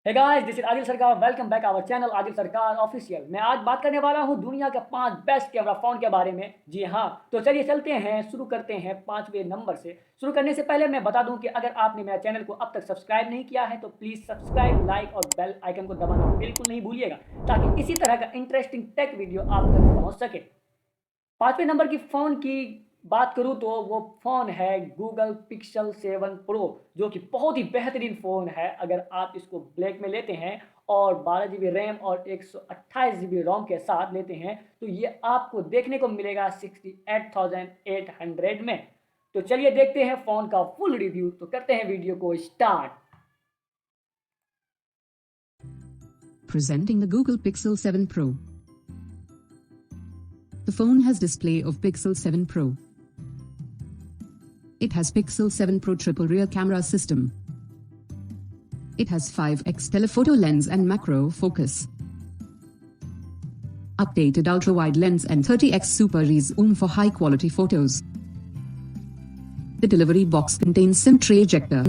Hey guys, this is Adil Sarkar. Welcome back our channel Adil Sarkar official. मैं आज बात करने वाला हूं दुनिया के 5 बेस्ट कैमरा फ़ोन के बारे में। जी हां, तो चलिए चलते हैं, शुरू करते हैं 5वें नंबर से। शुरू करने से पहले मैं बता दूं कि अगर आपने मेरा चैनल को अब तक सब्सक्राइब नहीं किया है तो प्लीज़ सब्सक्राइब, लाइक और बेल आइकन को दबाना बिल्कुल नहीं भूलिएगा, ताकि इसी तरह का इंटरेस्टिंग टेक वीडियो आप तक पहुँच सके। 5वें नंबर की फ़ोन की बात करूं तो वो फ़ोन है गूगल पिक्सल 7 प्रो, जो कि बहुत ही बेहतरीन फ़ोन है। अगर आप इसको ब्लैक में लेते हैं और 12 GB रैम और 128 GB रोम के साथ लेते हैं तो ये आपको देखने को मिलेगा 68,800 में। तो चलिए देखते हैं फ़ोन का फुल रिव्यू। तो करते हैं वीडियो को start. Presenting the Google Pixel 7 Pro. The phone has display of Pixel 7 Pro. It has Pixel 7 Pro triple rear camera system. It has 5x telephoto lens and macro focus. Updated ultrawide lens and 30x super zoom for high quality photos. The delivery box contains SIM tray ejector.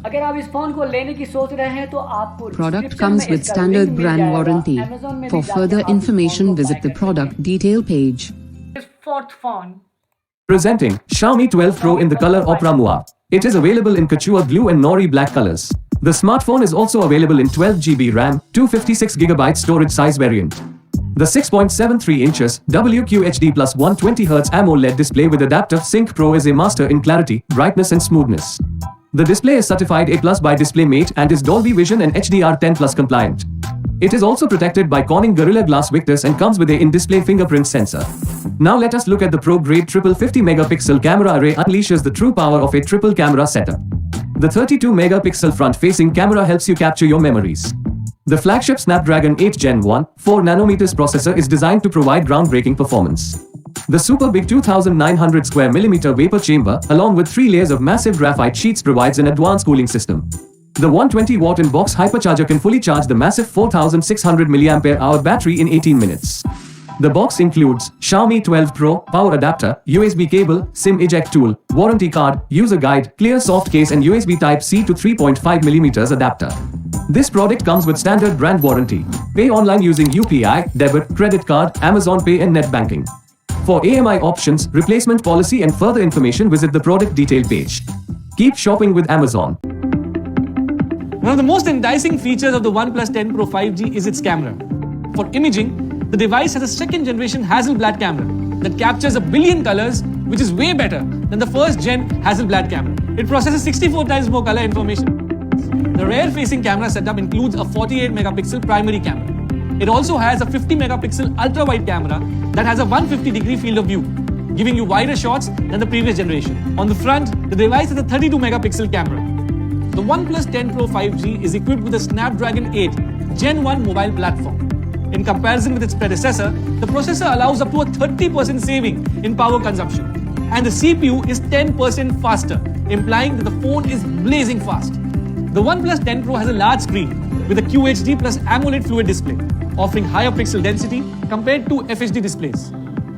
अगर आप इस phone को लेने की सोच रहे हैं तो आपको Product comes with standard brand warranty. For further information, visit the product detail page. Fourth phone. Presenting Xiaomi 12 Pro in the color Opera Noir. It is available in Couture Blue and Nori Black colors. The smartphone is also available in 12 GB RAM, 256 GB storage size variant. The 6.73 inches WQHD plus 120Hz AMOLED display with adaptive Sync Pro is a master in clarity, brightness and smoothness. The display is certified A+ by DisplayMate and is Dolby Vision and HDR10 Plus compliant. It is also protected by Corning Gorilla Glass Victus and comes with a in-display fingerprint sensor. Now let us look at the pro-grade triple 50-megapixel camera array unleashes the true power of a triple camera setup. The 32-megapixel front-facing camera helps you capture your memories. The flagship Snapdragon 8 Gen 1, 4nm processor is designed to provide groundbreaking performance. The super big 2900 square millimeter vapor chamber, along with 3 layers of massive graphite sheets, provides an advanced cooling system. The 120-watt in-box hypercharger can fully charge the massive 4600 mAh battery in 18 minutes. The box includes Xiaomi 12 Pro, power adapter, USB cable, SIM eject tool, warranty card, user guide, clear soft case and USB Type-C to 3.5mm adapter. This product comes with standard brand warranty. Pay online using UPI, debit, credit card, Amazon Pay and net banking. For AMI options, replacement policy and further information, visit the product detail page. Keep shopping with Amazon. One of the most enticing features of the OnePlus 10 Pro 5G is its camera. For imaging, the device has a second-generation Hasselblad camera that captures 1 billion colors, which is way better than the first-gen Hasselblad camera. It processes 64 times more color information. The rear-facing camera setup includes a 48-megapixel primary camera. It also has a 50-megapixel ultra-wide camera that has a 150-degree field of view, giving you wider shots than the previous generation. On the front, the device has a 32-megapixel camera. The OnePlus 10 Pro 5G is equipped with a Snapdragon 8 Gen 1 mobile platform. In comparison with its predecessor, the processor allows up to a 30% saving in power consumption, and the CPU is 10% faster, implying that the phone is blazing fast. The OnePlus 10 Pro has a large screen with a QHD plus AMOLED fluid display, offering higher pixel density compared to FHD displays.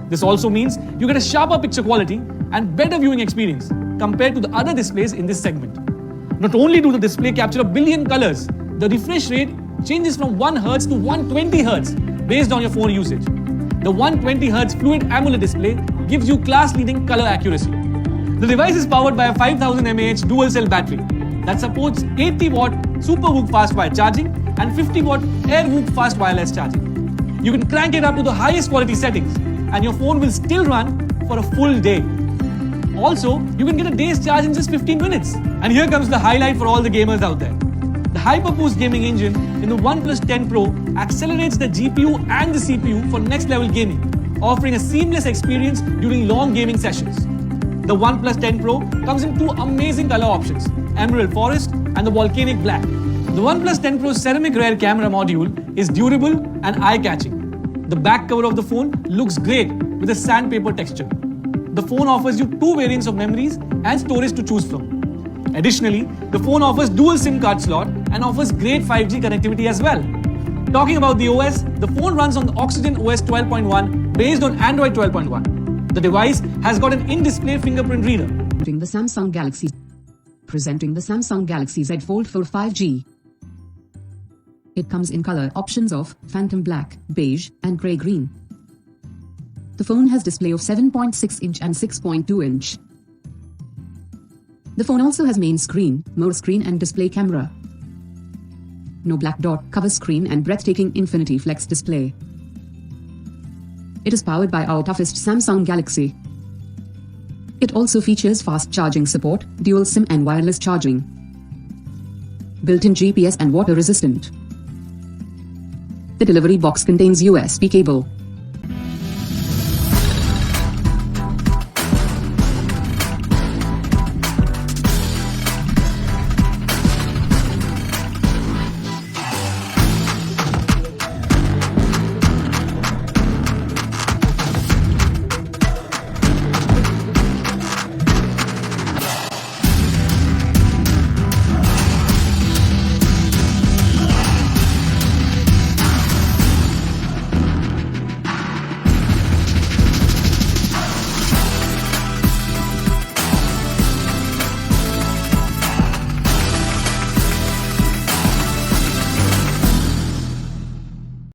This also means you get a sharper picture quality and better viewing experience compared to the other displays in this segment. Not only do the display capture 1 billion colors, the refresh rate changes from 1 Hz to 120 Hz based on your phone usage. The 120 Hz fluid AMOLED display gives you class-leading color accuracy. The device is powered by a 5000 mAh dual-cell battery that supports 80-watt SuperVOOC fast-wire charging and 50-watt AirVOOC fast wireless charging. You can crank it up to the highest quality settings and your phone will still run for a full day. Also, you can get a day's charge in just 15 minutes. And here comes the highlight for all the gamers out there. The HyperBoost gaming engine in the OnePlus 10 Pro accelerates the GPU and the CPU for next-level gaming, offering a seamless experience during long gaming sessions. The OnePlus 10 Pro comes in 2 amazing color options, Emerald Forest and the Volcanic Black. The OnePlus 10 Pro's ceramic rear camera module is durable and eye-catching. The back cover of the phone looks great with a sandpaper texture. The phone offers you 2 variants of memories and storage to choose from. Additionally, the phone offers dual SIM card slot and offers great 5G connectivity as well. Talking about the OS, the phone runs on the Oxygen OS 12.1 based on Android 12.1. The device has got an in-display fingerprint reader. Presenting the Samsung Galaxy Z Fold 4 5G. It comes in color options of phantom black, beige, and grey green. The phone has display of 7.6 inch and 6.2 inch. The phone also has main screen, more screen and display camera. No black dot, cover screen and breathtaking infinity flex display. It is powered by our toughest Samsung Galaxy. It also features fast charging support, dual SIM and wireless charging. Built-in GPS and water resistant. The delivery box contains USB cable.